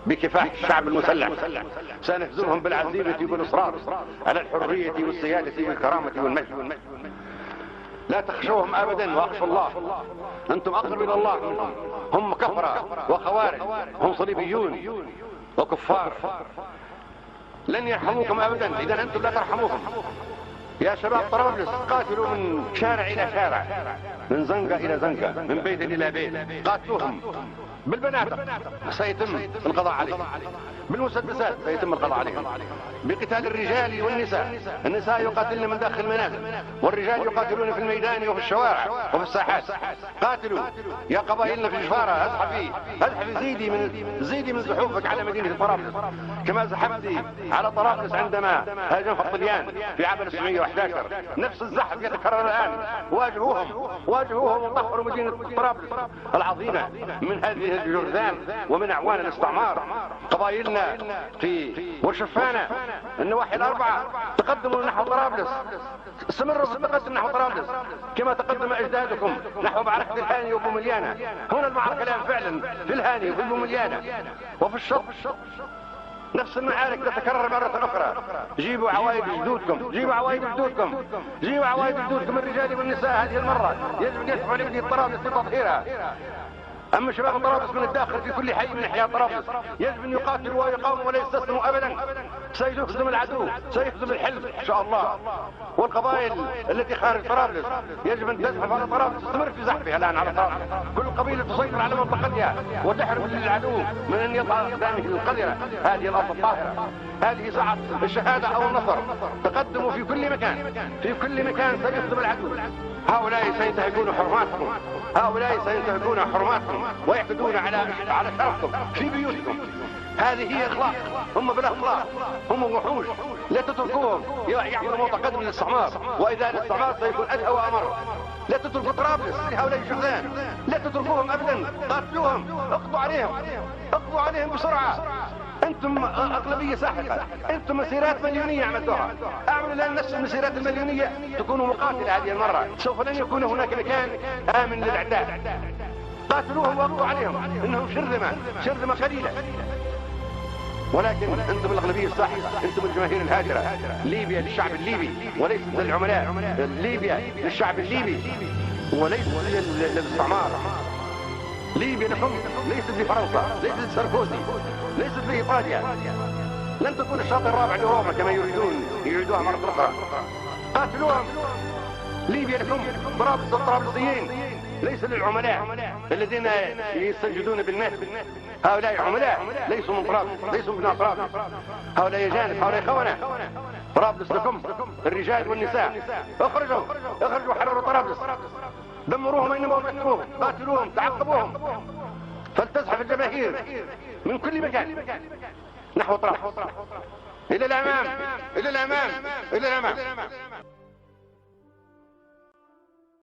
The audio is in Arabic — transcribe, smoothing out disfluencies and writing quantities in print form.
بكفاح الشعب المسلح، سنهزمهم بالعزيمة والإصرار على الحرية والسيادة والكرامة والمجد. لا تخشوهم أبدا واخشوا الله، أنتم أقرب إلى الله منهم. هم كفرة وخوارج، هم صليبيون وكفار، لن يرحموكم أبدا إذا أنتم لا ترحموهم. يا شباب طرابلس، قاتلوا من شارع إلى شارع، من زنقة إلى زنقة، من بيت إلى بيت، قاتلوهم بالبنادق سيتم القضاء عليهم، بالمسدسات سيتم القضاء عليهم، بقتال الرجال والنساء. النساء يقاتلن من داخل المنازل، والرجال يقاتلون في الميدان وفي الشوارع وفي الساحات. قاتلوا يا قبائلنا في الجفارة، ازحفي زيدي من زحوفك على مدينة طرابلس، كما زحفتي على طرابلس عندما هاجم الطليان في عام 1911. نفس الزحف يتكرر الآن. واجهوهم وطهروا مدينة طرابلس العظيمة من هذه الجرذان ومن أعوان الاستعمار. قبائلنا في ورشفانة، النواحي الأربعة، تقدموا نحو طرابلس، استمروا في التقدم نحو طرابلس كما تقدم أجدادكم نحو معركة الهاني وبومليانة. هنا المعركة الآن فعلا في الهاني وفي بومليانة وفي الشط. نفس المعارك تتكرر مرة أخرى. جيبوا عوائد جدودكم، جيبوا عوائد جدودكم الرجال والنساء. هذه المرة يجب أن يدفعوا لمدينة طرابلس لتطهيرها. أما شباب طرابلس من الداخل في كل حي من أحياء طرابلس يجب أن يقاتلوا ويقاوموا ولا يستسلموا أبدا. سيهزم العدو، سيهزم الحلف إن شاء الله. والقبائل التي خارج طرابلس يجب أن تزحف على طرابلس، تستمر في زحفها الآن على طرابلس. كل قبيلة تسيطر على منطقتها وتحرم للعدو من أن يضع قدامه القذرة. هذه الأرض الطاهرة، هذه ساعة الشهادة أو النصر. تقدموا في كل مكان، في كل مكان سيهزم العدو. هؤلاء سينتهكون حرماتكم، هؤلاء سينتهكون حرماتكم ويعتدون على شرفكم في بيوتكم. هذه هي اخلاق، هم بلا اخلاق، هم وحوش. لا تتركوهم يعملوا معتقد من الاستعمار، واذا الاستعمار سيكون ادهى وامر. لا تتركوا طرابلس لهؤلاء الجرذان، لا تتركوهم ابدا. قاتلوهم، اقضوا عليهم بسرعه. انتم اغلبيه ساحقه، انتم مسيرات مليونيه عملتوها. اعملوا الان نفس المسيرات المليونيه، تكونوا مقاتله هذه المره. سوف لن يكون هناك مكان امن للاعداء. قاتلوهم واقضوا عليهم، انهم شرذمه قليله. ولكن انتم الاغلبيه الساحقه، انتم الجماهير الهاجره. ليبيا للشعب الليبي وليس للعملاء، ليبيا للشعب الليبي وليس للاستعمار. ليبيا لكم، ليست لفرنسا، ليست لساركوزي، ليست لإيطاليا. لن تكون الشاطئ الرابع لروما كما يريدوها مرة أخرى. قاتلوهم. ليبيا لكم، طرابلس الطرابلسيين، ليس للعملاء الذين يستنجدون بالنهب. هؤلاء عملاء ليسوا من طرابلس، ليسوا من ابناء طرابلس. هؤلاء جانب، هؤلاء خونة. طرابلس لكم، الرجال والنساء. اخرجوا حرروا طرابلس. دمروهم اينما وجدتموهم، قاتلوهم، تعقبوهم. فلتزحف الجماهير من كل مكان نحو طرابلس. إلى الأمام، إلى الأمام، إلى الأمام.